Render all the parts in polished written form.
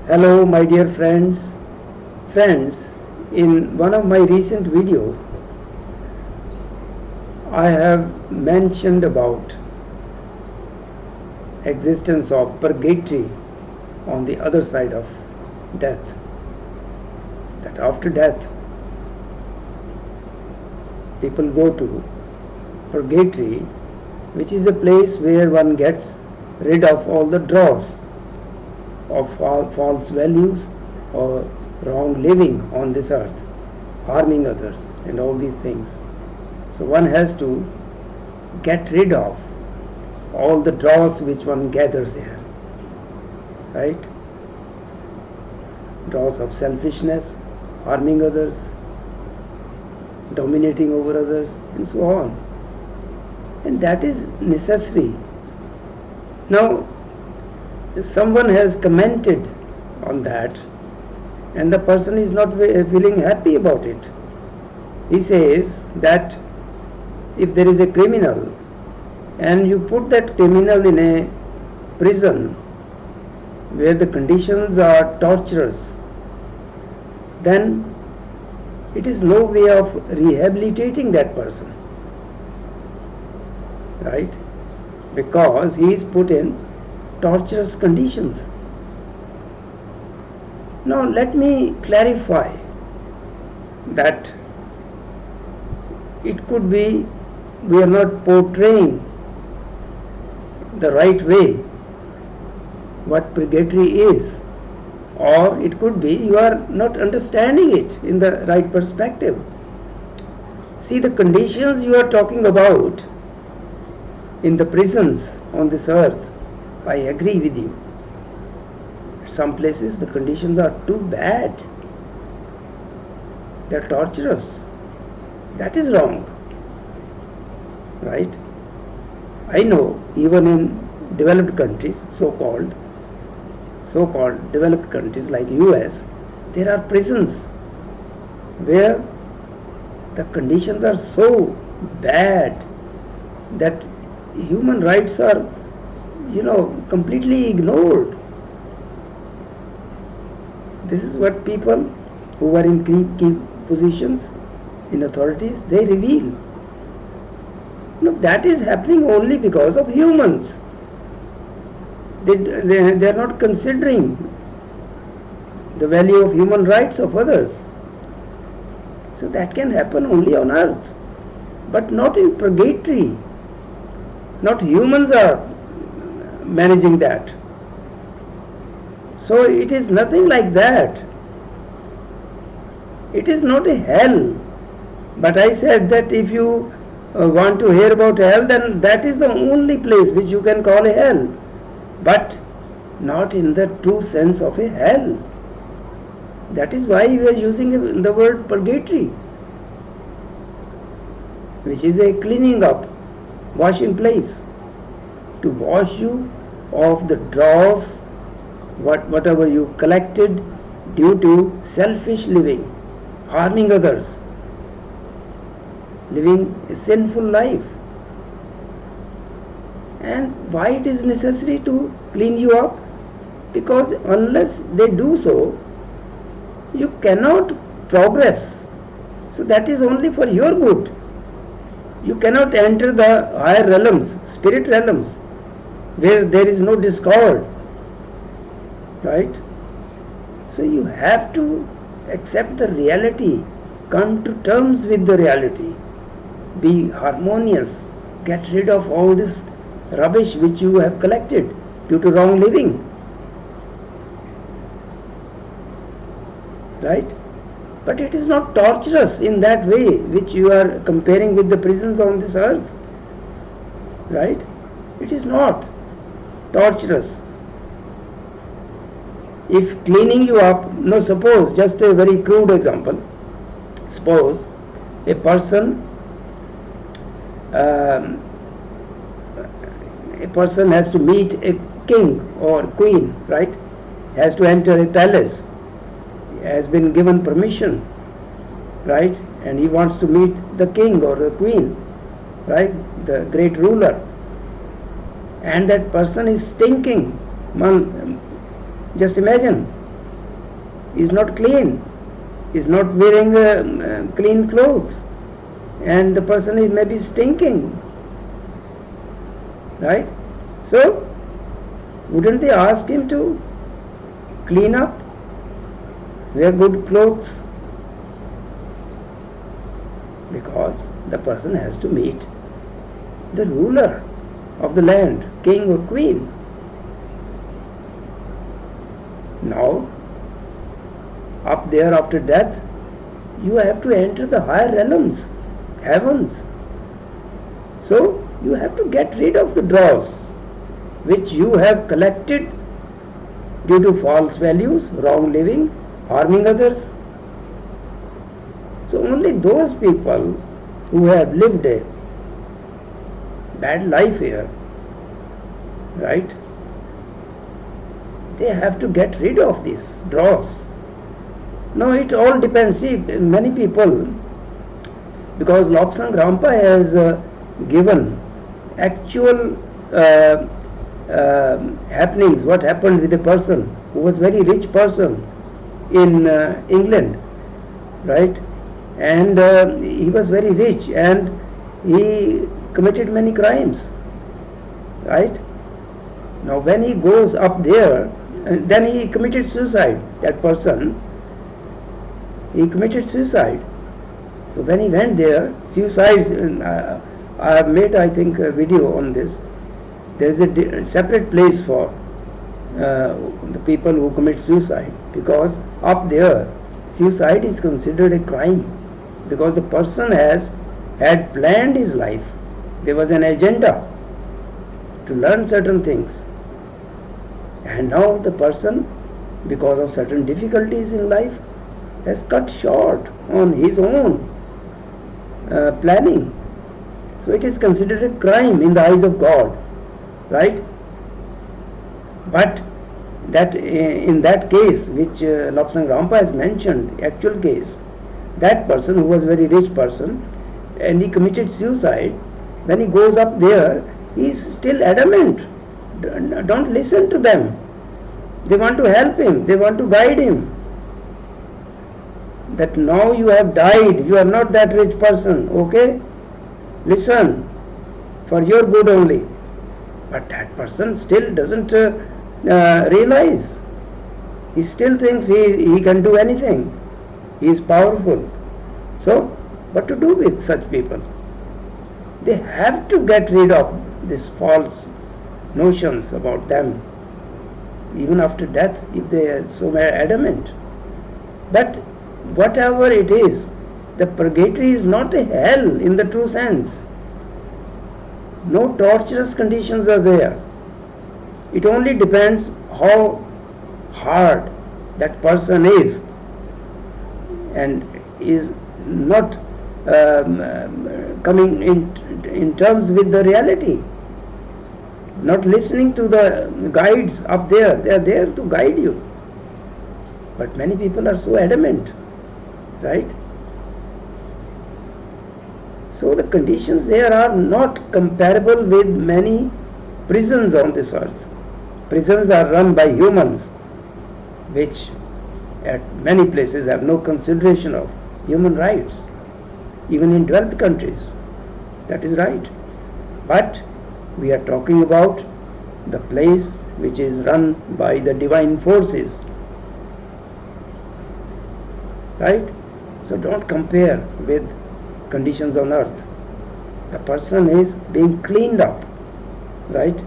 Hello my dear friends. Friends, in one of my recent video I have mentioned about existence of purgatory on the other side of death. That after death people go to purgatory, which is a place where one gets rid of all the dross of false values or wrong living on this earth, harming others and all these things. So one has to get rid of all the dross which one gathers here, right? Dross of selfishness, harming others, dominating over others, and so on. And that is necessary. Now, someone has commented on that, and the person is not feeling happy about it. He says that if there is a criminal and you put that criminal in a prison where the conditions are torturous, then it is no way of rehabilitating that person, right? Because he is put in torturous conditions. Now let me clarify that it could be we are not portraying the right way what purgatory is, or it could be you are not understanding it in the right perspective. See, the conditions you are talking about in the prisons on this earth, I agree with you. Some places the conditions are too bad, they are torturous. That is wrong, right? I know even in developed countries, so-called developed countries like US, there are prisons where the conditions are so bad that human rights are, completely ignored. This is what people who are in key positions in authorities, they reveal. No, that is happening only because of humans. They are not considering the value of human rights of others. So that can happen only on earth, but not in purgatory. Not humans are managing that. So it is nothing like that. It is not a hell. But I said that if you want to hear about hell, then that is the only place which you can call a hell, but not in the true sense of a hell. That is why we are using the word purgatory, which is a cleaning up, washing place, to wash you of the dross, whatever you collected due to selfish living, harming others, living a sinful life. And why it is necessary to clean you up? Because unless they do so, you cannot progress. So that is only for your good. You cannot enter the higher realms, spirit realms, where there is no discord, right? So you have to accept the reality, come to terms with the reality, be harmonious, get rid of all this rubbish which you have collected due to wrong living, right? But it is not torturous in that way which you are comparing with the prisons on this earth, right? It is not torturous. If cleaning you up, no, suppose, just a very crude example, suppose a person has to meet a king or queen, right? Has to enter a palace, has been given permission, right? And he wants to meet the king or the queen, right? The great ruler. And that person is stinking. Just imagine, is not clean, is not wearing clean clothes, and the person is maybe stinking, right? So wouldn't they ask him to clean up, wear good clothes? Because the person has to meet the ruler of the land, king or queen. Now, up there after death, you have to enter the higher realms, heavens. So, you have to get rid of the dross which you have collected due to false values, wrong living, harming others. So only those people who have lived a bad life here, right, they have to get rid of this dross. Now it all depends. See, many people, because Lobsang Rampa has given actual happenings, what happened with a person who was very rich person in England, right? And he was very rich and he committed many crimes, right? Now when he goes up there, then he committed suicide. That person, he committed suicide. So when he went there, suicides, I have made, I think, a video on this. There is a separate place for the people who commit suicide, because up there suicide is considered a crime, because the person had planned his life. There was an agenda to learn certain things, and now the person, because of certain difficulties in life, has cut short on his own planning. So it is considered a crime in the eyes of God, right? But that in that case which Lobsang Rampa has mentioned, actual case, that person who was a very rich person and he committed suicide, when he goes up there, he is still adamant. Don't listen to them. They want to help him, they want to guide him. That now you have died, you are not that rich person, okay? Listen, for your good only. But that person still doesn't realize. He still thinks he can do anything. He is powerful. So, what to do with such people? They have to get rid of these false notions about them, even after death, if they are so adamant. But whatever it is, the purgatory is not a hell in the true sense. No torturous conditions are there. It only depends how hard that person is and is not coming in terms with the reality, not listening to the guides up there. They are there to guide you, but many people are so adamant, right? So the conditions there are not comparable with many prisons on this earth. Prisons are run by humans, which at many places have no consideration of human rights, even in developed countries. That is right. But we are talking about the place which is run by the divine forces, right? So don't compare with conditions on earth. The person is being cleaned up, right?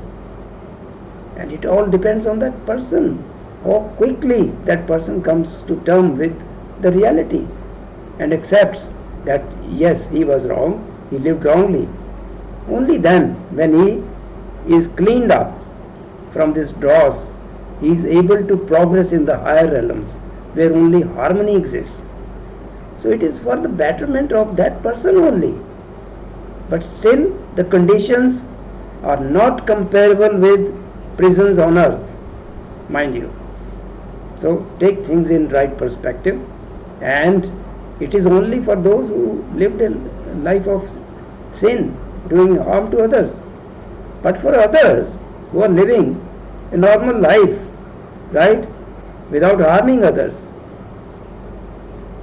And it all depends on that person, how quickly that person comes to terms with the reality and accepts that yes, he was wrong, he lived wrongly. Only then, when he is cleaned up from this dross, he is able to progress in the higher realms where only harmony exists. So it is for the betterment of that person only. But still the conditions are not comparable with prisons on earth, mind you. So take things in right perspective, and it is only for those who lived a life of sin, doing harm to others. But for others who are living a normal life, right, without harming others,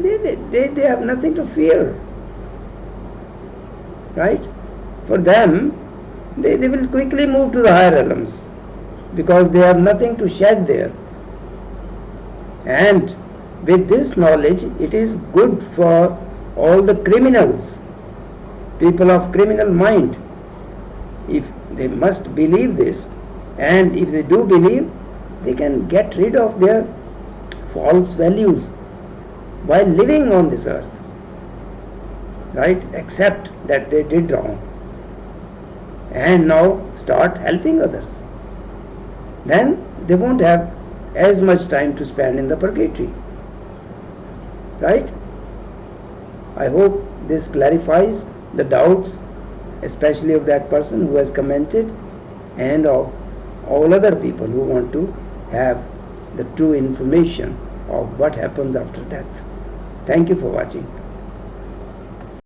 they have nothing to fear. Right? For them, they will quickly move to the higher realms because they have nothing to shed there. And with this knowledge, it is good for all the criminals, people of criminal mind. If they must believe this, and if they do believe, they can get rid of their false values while living on this earth. Right? Accept that they did wrong and now start helping others. Then they won't have as much time to spend in the purgatory. Right? I hope this clarifies the doubts, especially of that person who has commented, and of all other people who want to have the true information of what happens after death. Thank you for watching.